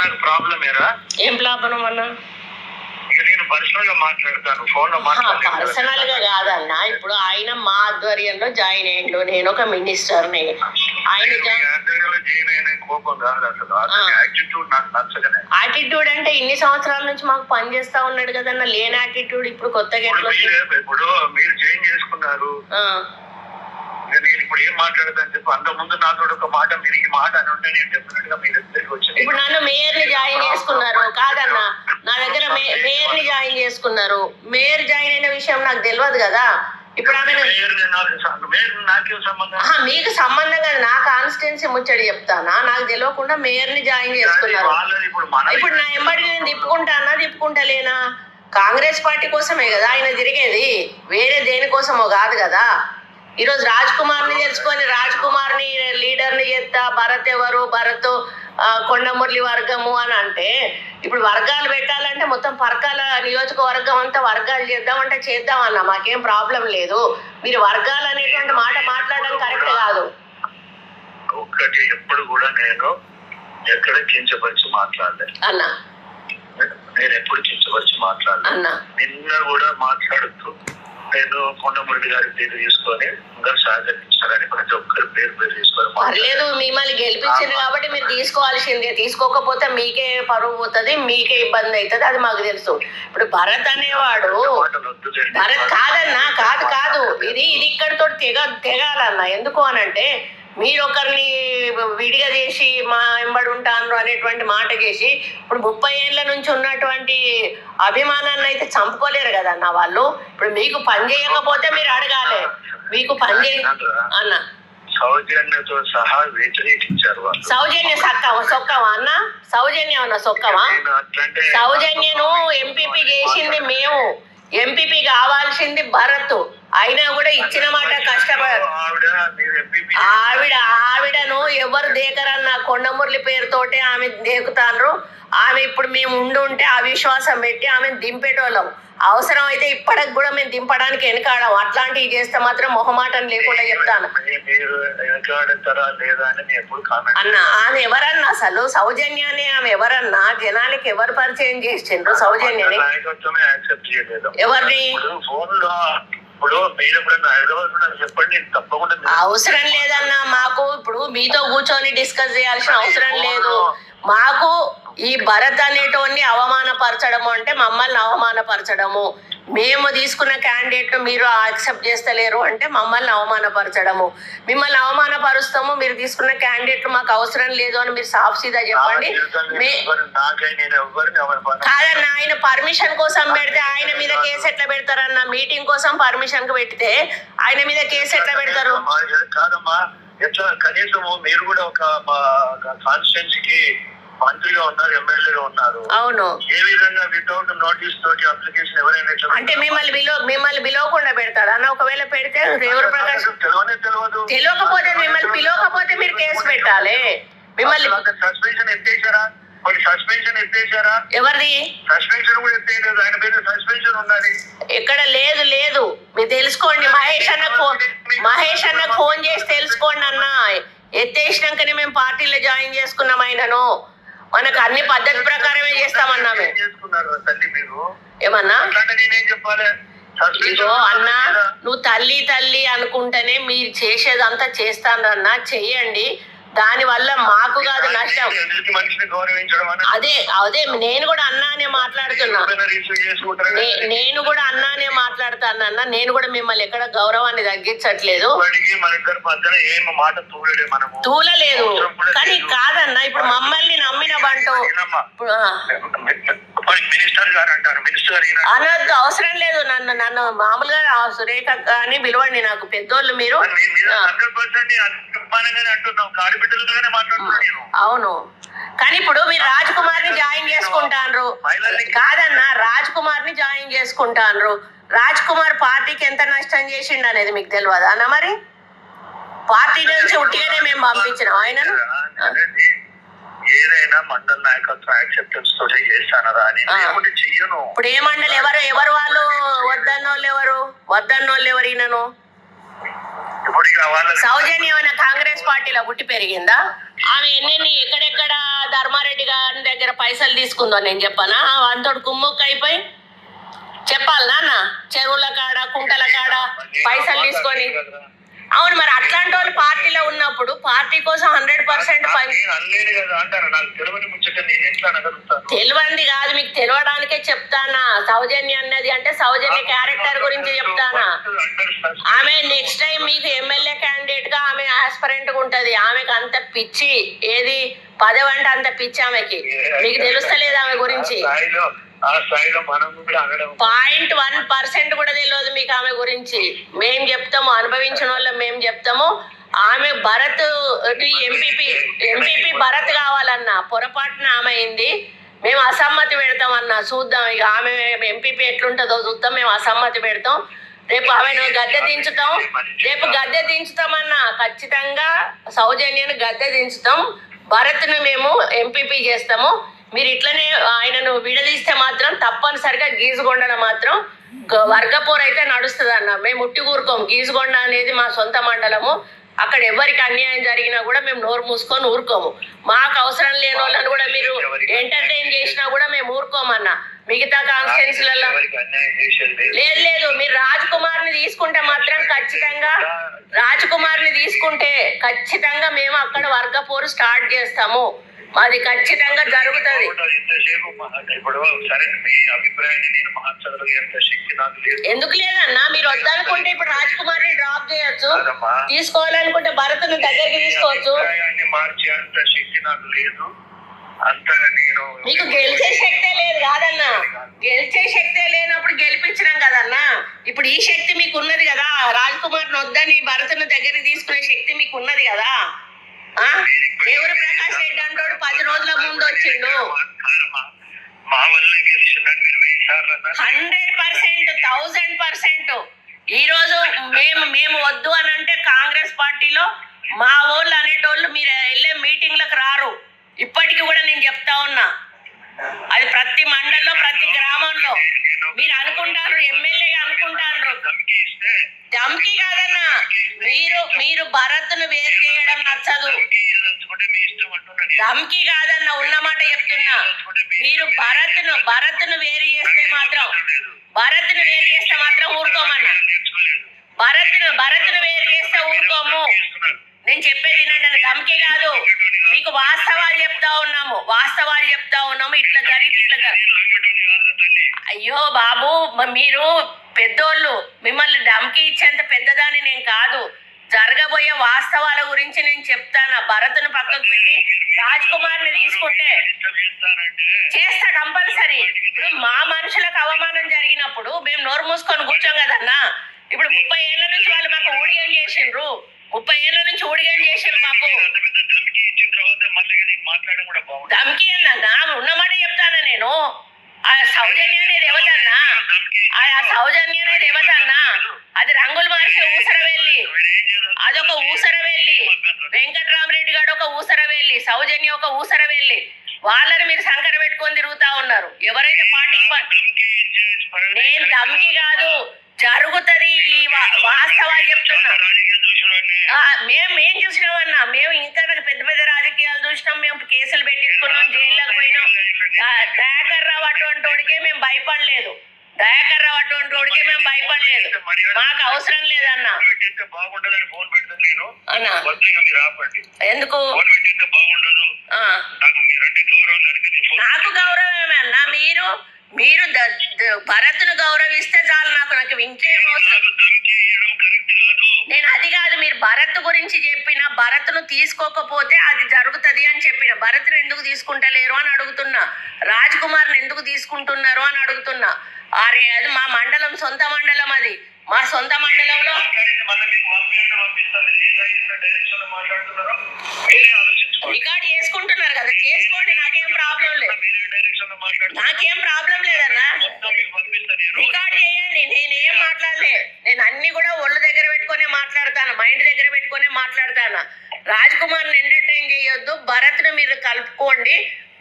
నాకు ప్రాబ్లం ఏరా? ఏం ప్రాబ్లం అన్నా? ఇక నేను పర్సనల్ గా మాట్లాడతాను, ఫోన్ లో మాట్లాడతాను. పర్సనల్ గా కాదన్నా, ఇప్పుడు ఆయన మా ఆధ్వర్యంలో జాయిన్ అయ్యిండు, నేను ఒక మినిస్టర్ని. ఆయన జాయిన్ అయిన కోపం కాదు అసలు, యాటిట్యూడ్ నాకు నచ్చగానే. యాటిట్యూడ్ అంటే ఇన్ని సంవత్సరాల నుంచి మాకు పని చేస్తా ఉన్నాడు కదన్నా, లేని యాటిట్యూడ్ ఇప్పుడు కొత్తగా ఇప్పుడు మీరు జాయిన్ చేసుకున్నారు, నేను ఇప్పుడు ఏం మాట్లాడతాను చెప్పు. అంత ముందు నాతో ఒక మాట, మీరు ఈ మాట అని ఉంటే నేను డెఫినెట్ గా మీ దగ్గరికి వచ్చి. ఇప్పుడు నన్ను మేయర్ ని జాయిన్ చేసుకున్నారు కాదన్నా, నా దగ్గర మేయర్ ని జాయిన్ చేసుకున్నారు. మేయర్ జాయిన్ అయిన విషయం నాకు తెలియదు కదా. ఇప్పుడు ఆమె మీకు సంబంధం కదా, నా కాన్స్టిట్యున్సీ ముచ్చడి చెప్తానా, నాకు తెలియకుండా మేయర్ ని జాయిన్ చేసుకున్నారు. ఇప్పుడు నా ఎంబడి నేను తిప్పుకుంటలేనా? కాంగ్రెస్ పార్టీ కోసమే కదా ఆయన తిరిగేది, వేరే దేనికోసమో కాదు కదా. ఈరోజు రాజ్ కుమార్ ని తెలుసుకొని రాజ్ కుమార్ ని లీడర్ ని చేస్తా, భరత్ ఎవరు, భరత్ కొండమురళి వర్గము అని అంటే, ఇప్పుడు వర్గాలు పెట్టాలంటే మొత్తం పరకాల నియోజకవర్గం అంతా వర్గాలు చేద్దామంటే చేద్దామన్నా, మాకేం ప్రాబ్లం లేదు. మీరు వర్గాలు అనేటువంటి మాట మాట్లాడడం కరెక్ట్ కాదు. ఒక్కటి ఎప్పుడు కూడా నేను ఎక్కడ కించపరిచి మాట్లాడలేదు అన్నా, నేను ఎప్పుడు కించపరిచి మాట్లాడలేదు అన్నా. నిన్న కూడా మాట్లాడుతూ నేను కొండమురళి గారి పేరు తీసుకొని ఇంకా సహకరించాలని ప్రతి ఒక్కరి పేరు తీసుకొని పర్లేదు. మిమ్మల్ని గెలిపించారు కాబట్టి మీరు తీసుకోవాల్సిందే, తీసుకోకపోతే మీకే పరువు పోతుంది, మీకే ఇబ్బంది అవుతుంది, అది మాకు తెలుసు. ఇప్పుడు భరత్ అనేవాడు, భరత్ కాదన్నా, కాదు ఇది ఇక్కడితో తెగాలన్నా. ఎందుకు అనంటే, మీరు ఒకరిని విడిగా చేసి మా వెంబడి ఉంటాను అనేటువంటి మాట చేసి, ఇప్పుడు 30 ఏళ్ళ నుంచి ఉన్నటువంటి అభిమానాన్ని అయితే చంపుకోలేరు కదన్న వాళ్ళు. ఇప్పుడు మీకు పని చేయకపోతే మీరు అడగాలి, మీకు పని చేయ అన్న. సౌజన్యతో సహా వ్యతిరేకించారు. సౌజన్య సొక్కవా అన్న? సౌజన్యం అన్న సొక్కవా? సౌజన్యను ఎంపీపీ చేసింది మేము, ఎంపీపీ కావాల్సింది భరత్. అయినా కూడా ఇచ్చిన మాట కష్టపడారు. ఆవిడను ఎవరు దేకరన్న, కొండమురళి పేరుతోటే ఆమె దేకుతాండ్రు. ఆమె ఇప్పుడు మేము ఉంటే ఆ విశ్వాసం పెట్టి ఆమెను దింపేటోళ్ళం. అవసరం అయితే ఇప్పటికి కూడా మేము దింపడానికి వెనకాడం. అట్లాంటివి చేస్తే మాత్రం మొహమాటం లేకుండా చెప్తాను అన్న. ఆమె ఎవరన్నా అసలు సౌజన్యాన్ని, ఆమె ఎవరన్నా జనానికి ఎవరు పరిచయం చేసిండ్రు సౌజన్యాన్ని? ఎవరిని? అవసరం లేదన్నా మాకు. ఇప్పుడు మీతో కూర్చొని డిస్కస్ చేయాల్సిన అవసరం లేదు మాకు. ఈ భరత్ అనేటోన్ని అవమానపరచడము అంటే మమ్మల్ని అవమానపరచడము. మేము తీసుకున్న క్యాండిడేట్ మీరు యాక్సెప్ట్ చేస్తలేరు అంటే మమ్మల్ని అవమానపరచడము. మిమ్మల్ని అవమానపరుస్తాము, మీరు తీసుకున్న క్యాండిడేట్ మాకు అవసరం లేదు అని మీరు సాఫ్ సీదా చెప్పండి. కాదన్నా, ఆయన పర్మిషన్ కోసం పెడితే ఆయన మీద కేసు ఎట్లా పెడతారన్న? మీటింగ్ కోసం పర్మిషన్ కు పెడితే ఆయన మీద కేసు ఎట్లా పెడతారు? కనీసం మీరు కూడా ఒక కాన్స్టిట్యున్సీకి మంత్రిగా ఉన్నారు, ఎమ్మెల్యేగా ఉన్నారు. అవును. ఏ విధంగా వితౌట్ నోటీస్ తోటి అప్లికేషన్ ఎవరైనా అంటే మిమ్మల్ని పిలవకుండా పెడతారు అన్న? ఒకవేళ పెడితే ప్రకాష్ తెలియకపోతే మిమ్మల్ని పిలవకపోతే మీరు కేసు పెట్టాలి. మిమ్మల్ని సస్పెన్షన్ ఎత్తేసారా? సస్పెన్షన్ ఎత్తేసారా? ఎవరిది సస్పెన్షన్ కూడా ఎత్తేయలేదు, ఆయన మీద సస్పెన్షన్ ఉన్నది. ఎక్కడ లేదు మీరు తెలుసుకోండి. మహేష్ అన్నకు ఫోన్ చేసి తెలుసుకోండి అన్న. ఎత్తేసినాకనే మేము పార్టీలో జాయిన్ చేసుకున్నాం ఆయనను. మనకు అన్ని పద్ధతి ప్రకారమే చేస్తామన్నా. ఏమన్నా ఇగో అన్నా, నువ్వు తల్లి అనుకుంటేనే మీరు చేసేదంతా చేస్తానన్నా, చెయ్యండి. దాని వల్ల మాకు కాదు నష్టం. అదే నేను కూడా అన్నానే మాట్లాడుతున్నా, నేను కూడా అన్నానే మాట్లాడుతానన్నా. నేను కూడా మిమ్మల్ని ఎక్కడ గౌరవాన్ని తగ్గించట్లేదు, తూలలేదు. కానీ కాదన్నా, ఇప్పుడు మమ్మల్ని నమ్మిన బంటూ అనొద్దు, అవసరం లేదు. నన్ను మామూలుగా సురేఖ అని పిలవండి, నాకు పెద్దోళ్ళు మీరు. అవును, కానీ ఇప్పుడు మీరు రాజ్ కుమార్ ని జాయిన్ చేసుకుంటారు కాదన్నా, రాజ్ కుమార్ ని జాయిన్ చేసుకుంటారు. రాజ్ కుమార్ పార్టీకి ఎంత నష్టం చేసిండు అనేది మీకు తెలియదా అన్న? మరి పార్టీ నుంచి ఉట్టిగానే మేము పంపించినాం ఆయనను. ఏదైనా మండల నాయకత్వం యాక్సెప్టెన్స్ తోటే చేస్తానరా అని చెయ్యను. ఇప్పుడు ఏ మండలి ఎవరు వాళ్ళు వద్దన్నోళ్ళు ఎవరు ఈయనను? ఇప్పుడు ఇక వాళ్ళ సౌజన్య ఏమైనా కాంగ్రెస్ పార్టీలో పుట్టి పెరిగిందా? ఆమె ఎన్నెన్ని ఎక్కడెక్కడ ధర్మారెడ్డి గారి దగ్గర పైసలు తీసుకుందో నేను చెప్పనా? అంతటి కుమ్ముక్క అయిపోయి చెప్పాలి నాన్న, చెరువుల కాడ కుంటల కాడ పైసలు తీసుకొని. అవును, మరి అట్లాంటి వాళ్ళు పార్టీలో ఉన్నప్పుడు పార్టీ కోసం 100% తెలియంది కాదు, మీకు తెలియడానికే చెప్తానా. సౌజన్య అన్నది అంటే సౌజన్య క్యారెక్టర్ గురించి చెప్తానా. ఆమె నెక్స్ట్ టైం మీకు ఎమ్మెల్యే క్యాండిడేట్ గా ఆమె ఆస్పరెంట్ గా ఉంటది. ఆమెకు అంత పిచ్చి, ఏది పదవి అంటే అంత పిచ్చి ఆమెకి, మీకు తెలుస్తలేదు ఆమె గురించి. 0.1% కూడా తెలియదు మీకు ఆమె గురించి. మేం చెప్తాము, అనుభవించిన వాళ్ళం మేము చెప్తాము. ఆమె భరత్ ఎంపీపీ భరత్ కావాలన్నా పొరపాటున ఆమె అయింది. మేము అసమ్మతి పెడతామన్నా, చూద్దాం ఇక ఆమె ఎంపీపీ ఎట్లుంటుందో చూద్దాం. మేము అసమ్మతి పెడతాం. రేపు ఆమెను గద్దె దించుతామన్నా, ఖచ్చితంగా సౌజన్యను గద్దె దించుతాం. భరత్ను మేము ఎంపీపీ చేస్తాము. మీరు ఇట్లనే ఆయనను విడదీస్తే మాత్రం తప్పనిసరిగా గీజుగొండలో మాత్రం వర్గపోరు అయితే నడుస్తుంది అన్న. మేము ఉట్టి ఊరుకోం. గీజుగొండ అనేది మా సొంత మండలము. అక్కడ ఎవరికి అన్యాయం జరిగినా కూడా మేము నోరు మూసుకొని ఊరుకోము. మాకు అవసరం లేని వాళ్ళని కూడా మీరు ఎంటర్టైన్ చేసినా కూడా మేము ఊరుకోమన్నా. మిగతా కాన్స్టిట్యున్సీలలో లేదు. మీరు రాజ్ కుమార్ని తీసుకుంటే మాత్రం ఖచ్చితంగా మేము అక్కడ వర్గపోరు స్టార్ట్ చేస్తాము. అది ఖచ్చితంగా జరుగుతుంది. ఎందుకు లేదన్నా, మీరు వద్దనుకుంటే ఇప్పుడు రాజ్ కుమార్ ని డ్రాప్ చేయొచ్చు, తీసుకోవాలనుకుంటే భరత్ను దగ్గరికి తీసుకోవచ్చు. మీకు గెలిచే శక్తే లేదు కాదన్నా. గెలిచే శక్తే లేనప్పుడు గెలిపించినాం కదన్నా. ఇప్పుడు ఈ శక్తి మీకు ఉన్నది కదా. రాజ్ కుమార్ ని వద్దని భరత్ను దగ్గరికి తీసుకునే శక్తి మీకు ఉన్నది కదా. దేవుడు ప్రకాష్ రెడ్డి అంటాడు 10 రోజుల ముందు వచ్చిండు. 100%, 1000%. ఈ రోజు మేము వద్దు అని అంటే కాంగ్రెస్ పార్టీలో మా వాళ్ళు అనేటోళ్ళు మీరు వెళ్ళే మీటింగ్లకు రారు. ఇప్పటికి కూడా నేను చెప్తా ఉన్నా, అది ప్రతి మండలంలో ప్రతి గ్రామంలో మీరు అనుకుంటారు, ఎమ్మెల్యేగా అనుకుంటారు. ధమ్కి కాదన్నా, మీరు భరత్ను వేరు చేయడం నచ్చదు. ధమ్కి కాదన్నా, ఉన్నమాట చెప్తున్నా. మీరు భరత్ను వేరు చేస్తే మాత్రం ఊరుకోమన్నా. భరత్ను వేరు చేస్తే ఊరుకోము. నేను చెప్పేది వినండి, ధమ్కి కాదు. మీకు వాస్తవాలు చెప్తా ఉన్నాము. ఇట్లా జరిగి అయ్యో బాబు, మీరు పెద్దోళ్ళు, మిమ్మల్ని ధమ్కి ఇచ్చేంత పెద్దదాన్ని నేను కాదు. జరగబోయే వాస్తవాల గురించి నేను చెప్తాను. భరత్ను పక్కకు పెట్టి రాజ్ కుమార్ ని తీసుకుంటే చేస్తా కంపల్సరీ. ఇప్పుడు మా మనుషులకు అవమానం జరిగినప్పుడు మేము నోరు మూసుకొని కూర్చోం కదన్నా. ఇప్పుడు 30 ఏళ్ల నుంచి వాళ్ళు మాకు ఊడిగం చేసిండ్రు. మాకు ధమ్కి అన్నా, ఉన్నమాట చెప్తాను నేను. ఆ సౌజన్య అనేది ఎవతన్నా, అది రంగులు మార్చే ఊసరవెల్లి. అదొక ఊసరవెల్లి. వెంకట్రామరెడ్డి గారు ఒక ఊసరవెల్లి, సౌజన్య ఒక ఊసరవెల్లి. వాళ్ళని మీరు సంకర పెట్టుకొని తిరుగుతా ఉన్నారు. ఎవరైతే నేను ధమ్కి కాదు, జరుగుతుంది. వాస్తవాలు చెప్తున్నా. మేం చూసినామన్నా. మేము ఇంకా పెద్ద పెద్ద రాజకీయాలు చూసినాం. మేము కేసులు పెట్టించుకున్నాం, జైల్లోకి పోయినాం. దయాకర్ రావు అటువంటి వాడికే మేము భయపడలేదు. మాకు అవసరం లేదన్నా. ఎందుకు నాకు గౌరవమే అన్నా. మీరు భరత్ను గౌరవిస్తే చాలు. నాకు ఇంకేం అవసరం. నేను అది కాదు, మీరు భరత్ గురించి చెప్పిన, భరత్ను తీసుకోకపోతే అది జరుగుతుంది అని చెప్పిన. భరత్ను ఎందుకు తీసుకుంటలేరు అని అడుగుతున్నా. రాజ్ కుమార్ ని ఎందుకు తీసుకుంటున్నారు అని అడుగుతున్నా. అరే, అది మా మండలం, సొంత మండలం. అది మా సొంత మండలంలో రికార్డ్ చేసుకుంటున్నారు కదా, చేసుకోండి. నాకేం ప్రాబ్లం లేదన్నా. రికార్డ్ చేయండి. నేనేం మాట్లాడలే. నేను అన్ని కూడా ఒళ్ళు దగ్గర పెట్టుకునే మాట్లాడతాను, మైండ్ దగ్గర పెట్టుకునే మాట్లాడతాను. రాజ్ కుమార్ ని ఎంటర్టైన్ చేయొద్దు. భరత్ను మీరు కలుపుకోండి.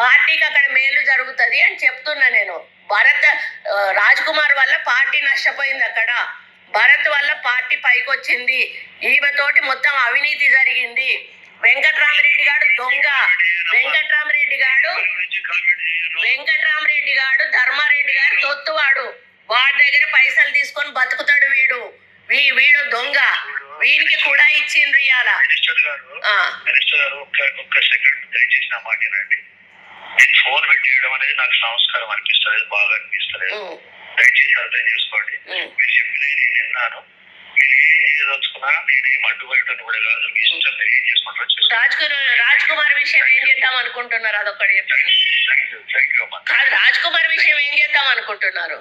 పార్టీకి అక్కడ మేలు జరుగుతుంది అని చెప్తున్నా నేను. రాజ్ కుమార్ వల్ల పార్టీ నష్టపోయింది అక్కడ. భరత్ వల్ల పార్టీ పైకి వచ్చింది, ఈమెతోటి మొత్తం అవినీతి జరిగింది, వెంకట్రామరెడ్డి గారు దొంగ, వెంకట్రామరెడ్డి గారు ధర్మారెడ్డి గారు తొత్తువాడు, వాడి దగ్గర పైసలు తీసుకొని బతుకుతాడు వీడు, వీడు దొంగ, వీనికి కూడా ఇచ్చిండ్రు ఇవాళ. మినిస్టర్ గారు ఒక్క సెకండ్ దయచేసి నా మాట వినండి. నేను ఫోన్ పెట్టేయడం అనేది నాకు సంస్కారం అనిపిస్తలేదు, బాగా అనిపిస్తలేదు. దయచేసి అర్థం చేసుకోండి. మీరు చెప్పిన నేను విన్నాను. మీరు ఏం చేయదలుచుకున్నా నేనేం అడ్డుబయటను కూడా కాదు, మీ ఇష్టం మీరు ఏం చేసుకుంటారో. రాజ్ కుమార్ విషయం ఏం చేద్దాం అనుకుంటున్నారు అదొక్కటి చెప్పండి. థ్యాంక్ యూ అమ్మా. రాజ్ కుమార్ విషయం ఏం చేద్దాం అనుకుంటున్నారు?